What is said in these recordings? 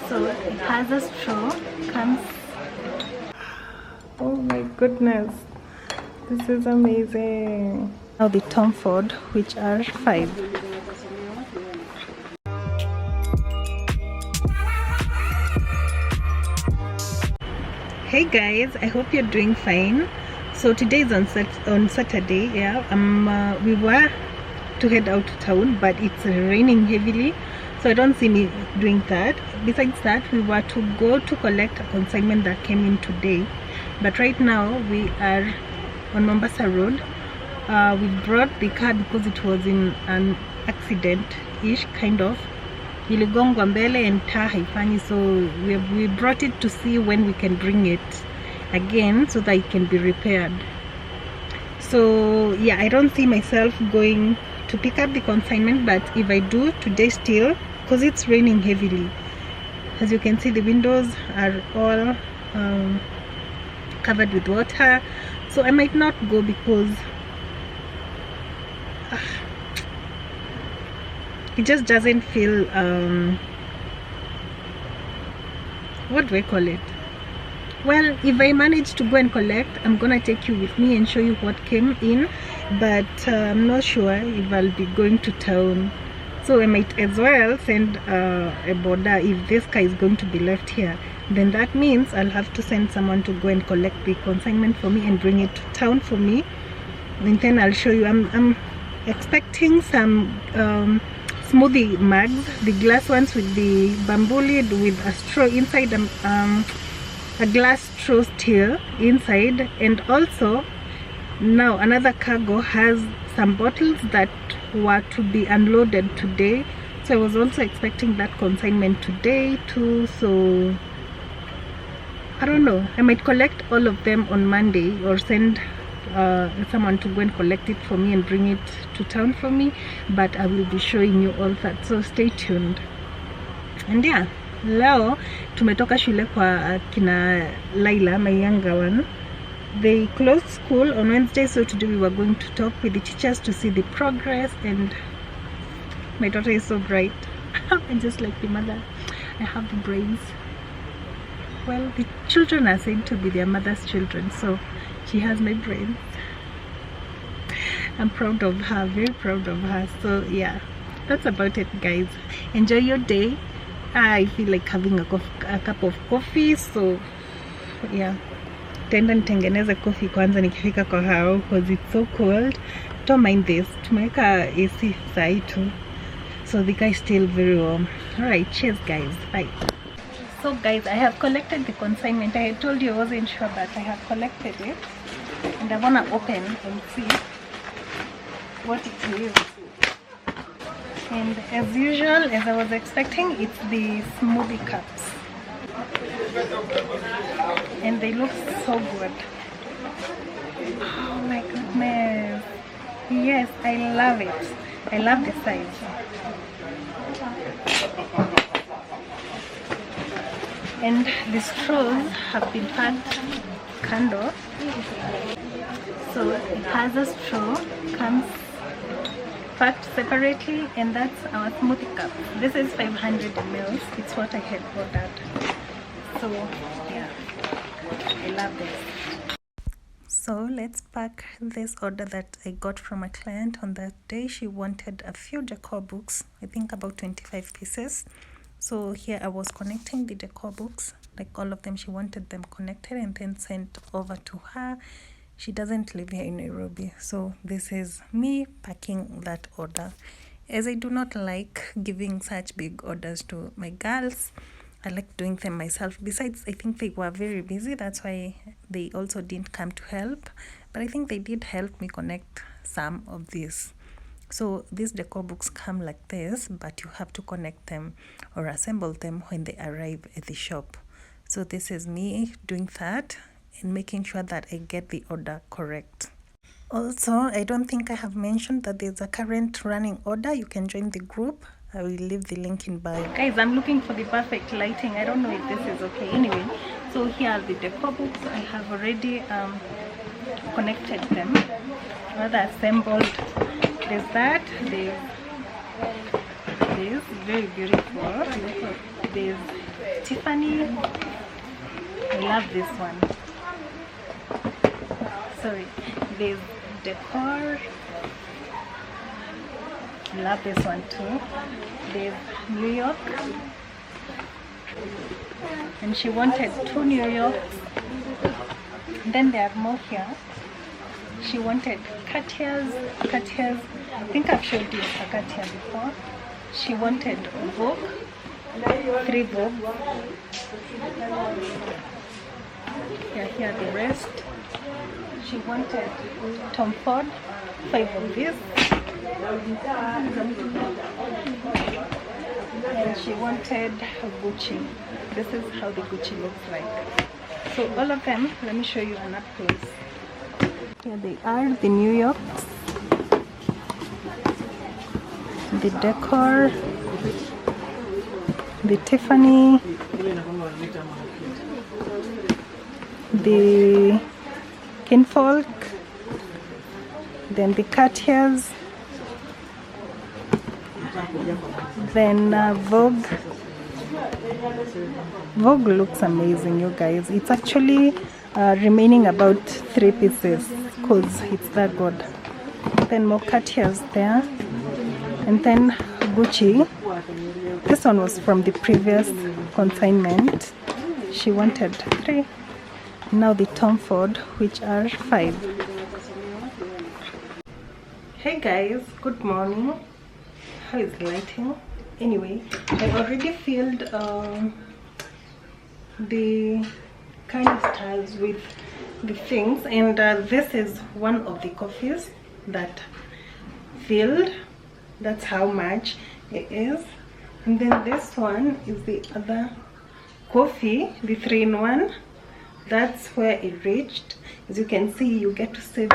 So it has a straw, comes. Oh my goodness, this is amazing. Now the Tom Ford, which are 5. Hey guys, I hope you're doing fine. So today is on Saturday. Yeah, we were to head out to town, but it's raining heavily, so I don't see me doing that. Besides that, we were to go to collect a consignment that came in today, but right now we are on Mombasa Road. We brought the car because it was in an accident-ish kind of. Iligongwa mbele and taa haifanyi, so we brought it to see when we can bring it again so that it can be repaired. So yeah, I don't see myself going to pick up the consignment, but if I do today still, because it's raining heavily, as you can see the windows are all covered with water, so I might not go because it just doesn't feel what do I call it? Well, if I manage to go and collect, I'm gonna take you with me and show you what came in, but I'm not sure if I'll be going to town, so I might as well send a border. If this car is going to be left here, then that means I'll have to send someone to go and collect the consignment for me and bring it to town for me, and then I'll show you. I'm expecting some smoothie mugs, the glass ones with the bamboo lid with a straw inside, a glass straw still inside, and also now another cargo has some bottles that were to be unloaded today, so I was also expecting that consignment today too. So I don't know, I might collect all of them on Monday or send someone to go and collect it for me and bring it to town for me, but I will be showing you all that, so stay tuned. And yeah, leo tumetoka shule kwa kina Laila, my younger one. They closed school on Wednesday, so today we were going to talk with the teachers to see the progress, and my daughter is so bright. And just like the mother, I have the brains. Well, the children are said to be their mother's children, so she has my brains. I'm proud of her, very proud of her. So yeah, that's about it guys. Enjoy your day. I feel like having a cup of coffee, so yeah, tenda nitengeneze coffee kwanza nikifika kwa hao, because it's so cold. Don't mind this, tumeweka AC sai tu, so the guy is still very warm. Alright, cheers guys, bye. So guys, I have collected the consignment. I had told you I wasn't sure, but I have collected it, and I want to open and see what it is. And as usual, as I was expecting, it's the smoothie cups, and they look so good. Oh my goodness, yes, I love it. I love the size. And the straws have been packed kando, so it has a straw, comes packed separately, and that's our smoothie cup. This is 500 ml. It's what I had ordered. So yeah, I love this. So let's pack this order that I got from a client on that day. She wanted a few decor books, I think about 25 pieces. So here I was connecting the decor books, like all of them. She wanted them connected and then sent over to her. She doesn't live here in Nairobi, so this is me packing that order, as I do not like giving such big orders to my girls. I like doing them myself. Besides, I think they were very busy, that's why they also didn't come to help, but I think they did help me connect some of these. So these decor books come like this, but you have to connect them or assemble them when they arrive at the shop. So this is me doing that and making sure that I get the order correct. Also, I don't think I have mentioned that there's a current running order. You can join the group. I will leave the link in bio. Guys, I'm looking for the perfect lighting. I don't know if this is okay. Anyway, so here are the decor books. I have already connected them, rather assembled. There's that, there's this, very beautiful. There's Tiffany. I love this one. Sorry, there's dECOR. I love this one too. There's New York, and she wanted 2 New Yorks. Then there are more here. She wanted Cartiers. I think I've showed you a Cartier before. She wanted Vogue, 3 Vogue. Here are the rest. She wanted Tom Ford, 5 of these. And she wanted Gucci. This is how the Gucci looks like. So all of them, let me show you an up close. Here they are, the New Yorks, the dECOR, the Tiffany, the Kinfolk, then the Cartiers, then Vogue. Vogue looks amazing, you guys. It's actually remaining about 3 pieces because it's that good. Then more Cartiers there, and then Gucci. This one was from the previous consignment. She wanted 3. Now the Tom Ford, which are 5. Hey guys, good morning. How is lighting? Anyway, I already filled the canisters with the things, and this is one of the coffees that filled. That's how much it is. And then this one is the other coffee, the 3-in-1. That's where it reached. As you can see, you get to save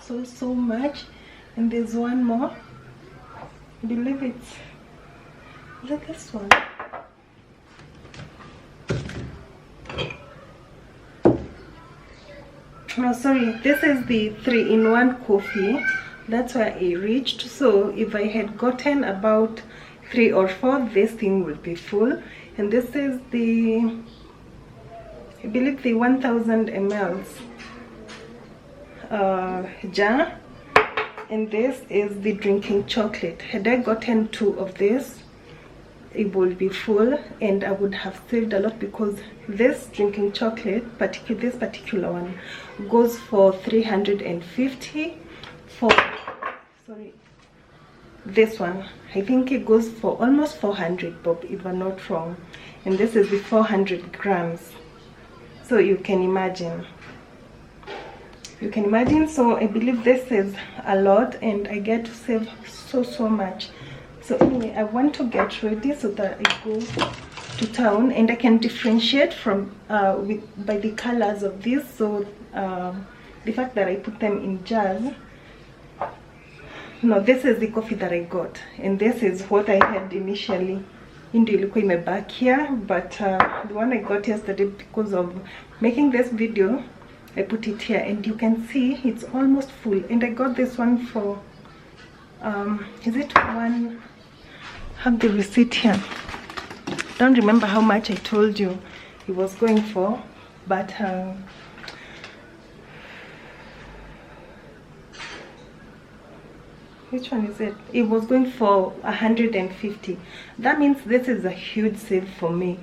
so much. And there's one more. I believe it's, look at this one. No, sorry, this is the 3-in-1 coffee. That's where it reached. So if I had gotten about 3 or 4, this thing would be full. And this is the, I believe, the 1000 ml jar. And this is the drinking chocolate. Had I gotten 2 of this, it would be full, and I would have saved a lot, because this drinking chocolate, this particular one, goes for 350. For, sorry, this one, I think it goes for almost 400 bob, if I'm not wrong. And this is the 400 grams. So you can imagine. So I believe this is a lot, and I get to save so much. So anyway, I want to get ready so that I go to town, and I can differentiate from by the colors of these. So the fact that I put them in jars. No, this is the coffee that I got, and this is what I had initially in my back here. But the one I got yesterday, because of making this video, I put it here, and you can see it's almost full. And I got this one for is it one? Have the receipt here. Don't remember how much I told you it was going for, but which one is it? It was going for 150. That means this is a huge save for me.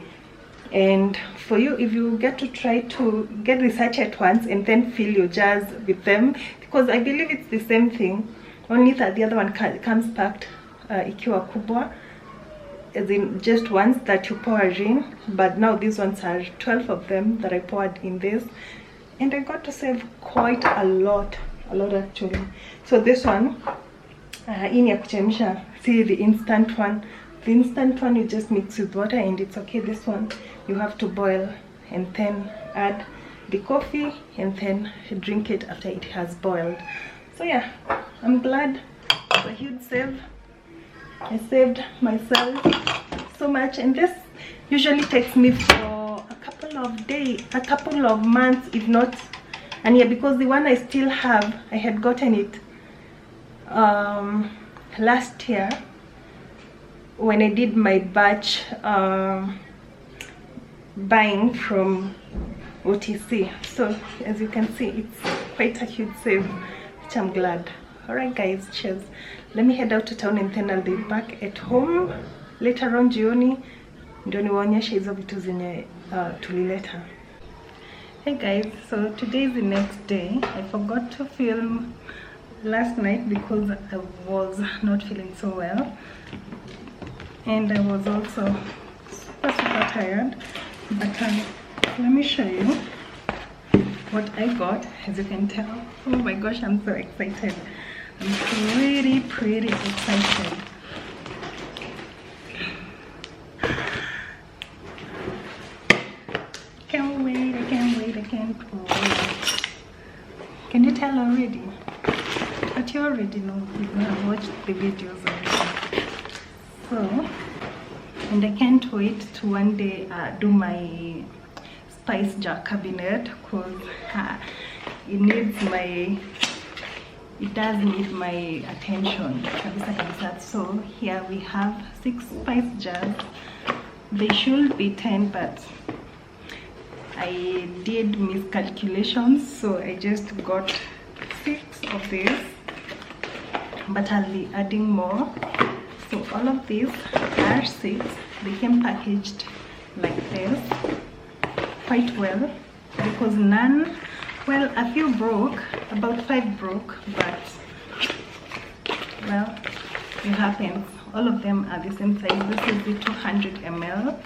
And for you, if you get to try to get research at once and then fill your jars with them, because I believe it's the same thing, only that the other one comes packed ikiwa kubwa, as in just ones that you pour in. But now these ones are 12 of them that I poured in this, and I got to save quite a lot actually. So this one, in ya kuchemsha, see the instant one. The instant one you just mix with water and it's okay. This one you have to boil and then add the coffee and then drink it after it has boiled. So yeah, I'm glad. It's a huge save. I saved myself so much, and this usually takes me for a couple of days, a couple of months, if not a year, because the one I still have, I had gotten it last year when I did my batch buying from OTC. So as you can see, it's quite a huge save, which I'm glad. Alright guys, cheers. Let me head out to town and then I'll be back at home later on jioni ndio niwaonyeshe hizo vitu zenye tulileta. Hey guys, so today is the next day. I forgot to film last night because I was not feeling so well and I was also super tired, but let me show you what I got. As you can tell, oh my gosh, I'm so excited. I'm pretty excited. Can't wait, I can't wait. Can you tell already? But you already know, you've watched the videos already. So, and I can't wait to one day do my spice jar cabinet, because it does need my attention. So here we have 6 spice jars. They should be 10, but I did miscalculations, so I just got 6 of these, but I'll be adding more. So all of these are 6. They came packaged like this quite well, because none, well, a few broke, about 5 broke, but well, it happens. All of them are the same size. This is the 200 ml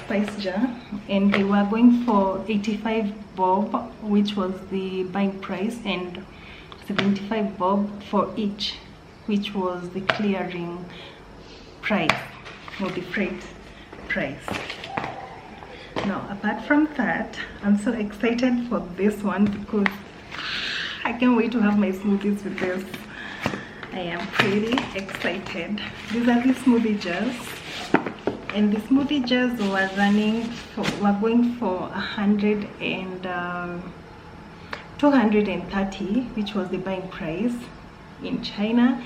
spice jar, and they were going for 85 bob, which was the buying price, and 75 bob for each, which was the clearing price or the freight price. Now apart from that, I'm so excited for this one because I can't wait to have my smoothies with this. I am pretty excited. These are the smoothie jars, and the smoothie jars were going for 100 and 230, which was the buying price in China.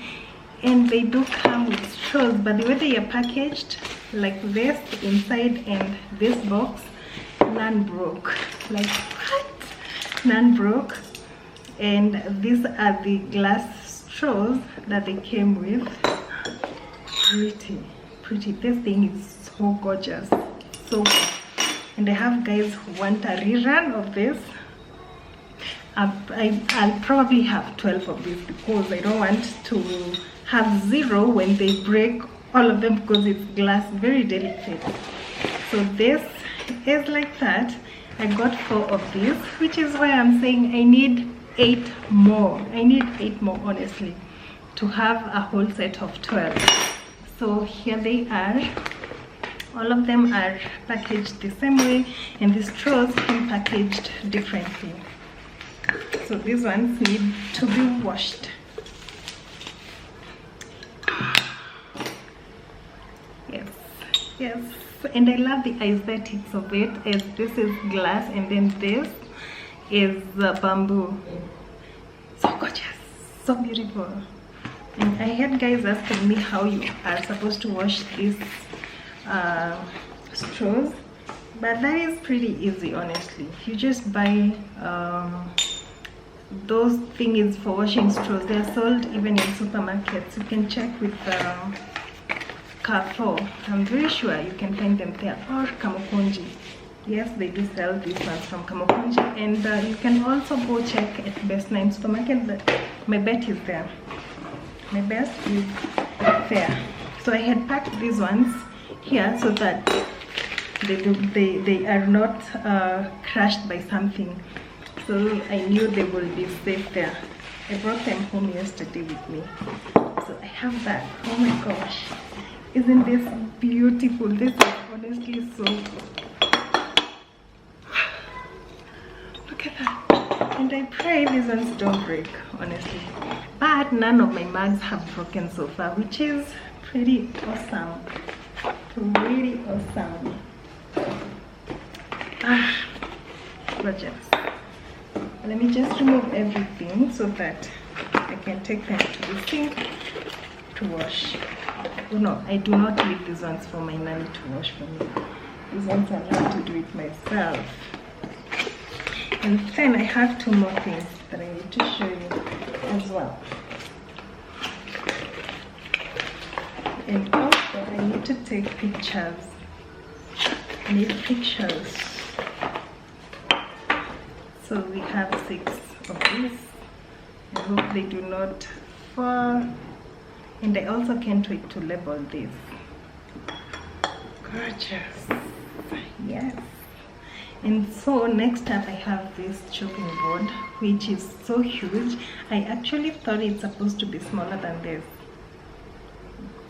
And they do come with straws, but the way they are packaged, like this inside and this box, none broke. Like what? None broke. And these are the glass straws that they came with. Pretty. This thing is so gorgeous, so good. And I have guys who want a rerun of this. I'll probably have 12 of these because I don't want to have 0 when they break all of them, because it's glass, very delicate. So this is like that. I got 4 of these, which is why I'm saying I need 8 more. I need 8 more, honestly, to have a whole set of 12. So here they are. All of them are packaged the same way, and the straws came packaged differently. So these ones need to be washed. Yes, and I love the aesthetics of it, as this is glass and then this is bamboo. So gorgeous, so beautiful. And I had guys asking me how you are supposed to wash these straws, but that is pretty easy, honestly. You just buy those things for washing straws. They are sold even in supermarkets. You can check with Carrefour. I'm very sure you can find them there, or Kamukunji. Yes, they do sell these ones from Kamukunji, and you can also go check at Best 9 supermarket. But my bet is there. My best is there. So I had packed these ones here so that they are not crushed by something. So I knew they will be safe there. I brought them home yesterday with me. So I have that. Oh my gosh. Isn't this beautiful? This is honestly so good. Look at that. And I pray these ones don't break, honestly. But none of my mugs have broken so far, which is pretty awesome. Pretty awesome. Gorgeous. Let me just remove everything so that I can take them to the sink to wash. Oh no, I do not leave these ones for my nanny to wash for me. since I love to do it myself. And then I have two more things that I need to show you as well. And also I need to take pictures. I need pictures. So we have 6 of these. I hope they do not fall. And I also can't wait to label this. Gorgeous. Yes. And so next up I have this chopping board, which is so huge. I actually thought it's supposed to be smaller than this.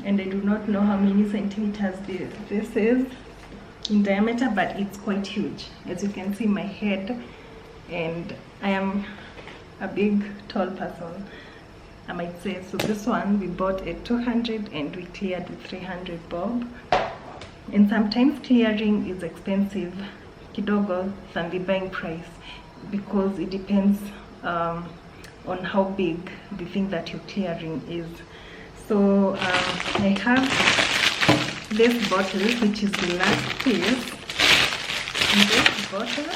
And I do not know how many centimeters this is in diameter, but it's quite huge. As you can see, my head, and I am a big tall person, I might say. So this one we bought at 200 and we cleared with 300 bob. And sometimes clearing is expensive kidogo than the buying price, because it depends on how big the thing that you're clearing is. So I have this bottle, which is the last piece. And this bottle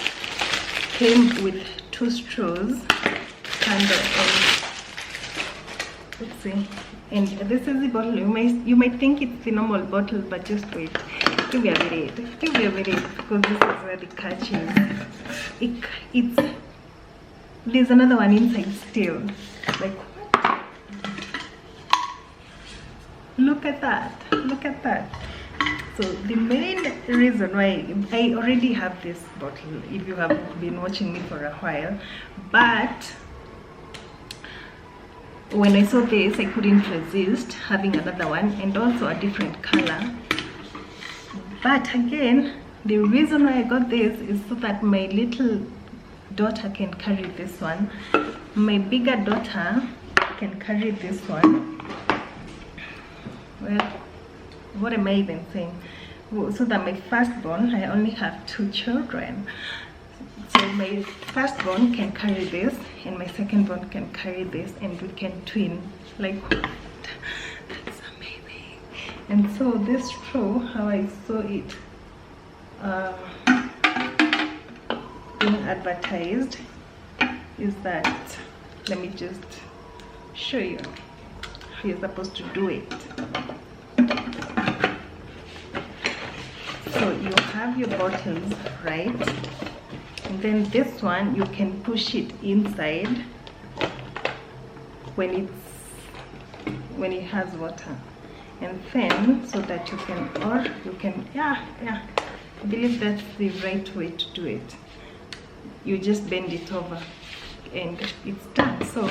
came with 2 straws and let's see. And this is the bottle. You might think it's the normal bottle, but just wait. Give me a minute, because this is where the catch is. There's another one inside still. Like, what? Look at that. Look at that. So the main reason why I already have this bottle, if you have been watching me for a while, but when I saw this, I couldn't resist having another one, and also a different color. But again, the reason why I got this is so that my little daughter can carry this one. My bigger daughter can carry this one. Well, what am I even saying? So that my firstborn, I only have 2 children. So my firstborn can carry this, and my secondborn can carry this, and we can twin. Like, that's amazing. And so this straw, how I saw it being advertised, is that, let me just show you how you're supposed to do it. So you have your bottles, right? And then this one, you can push it inside when it has water, and then so that you can, yeah, I believe that's the right way to do it. You just bend it over and it's done. So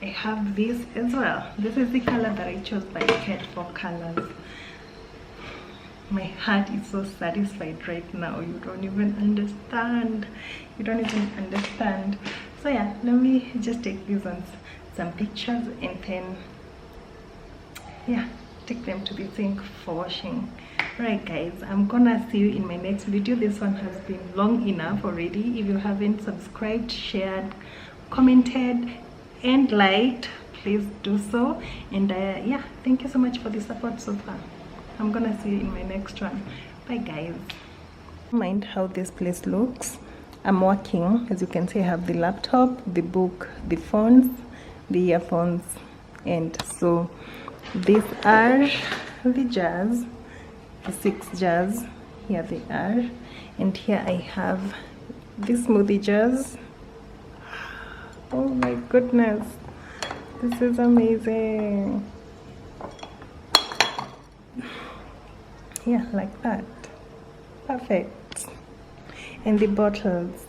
I have this as well. This is the color that I chose, by Cat for colors. My heart is so satisfied right now. You don't even understand. So yeah, let me just take these ones, some pictures, and then yeah, take them to the sink for washing. Right guys, I'm gonna see you in my next video. This one has been long enough already. If you haven't subscribed, shared, commented and liked, please do so. And yeah, thank you so much for the support so far. I'm gonna see you in my next one. Bye guys. Mind how this place looks. I'm working, as you can see. I have the laptop, the book, the phones, the earphones, and so these are the jars, the 6 jars. Here they are, and here I have the smoothie jars. Oh my goodness, this is amazing. Yeah, like that. Perfect. And the bottles.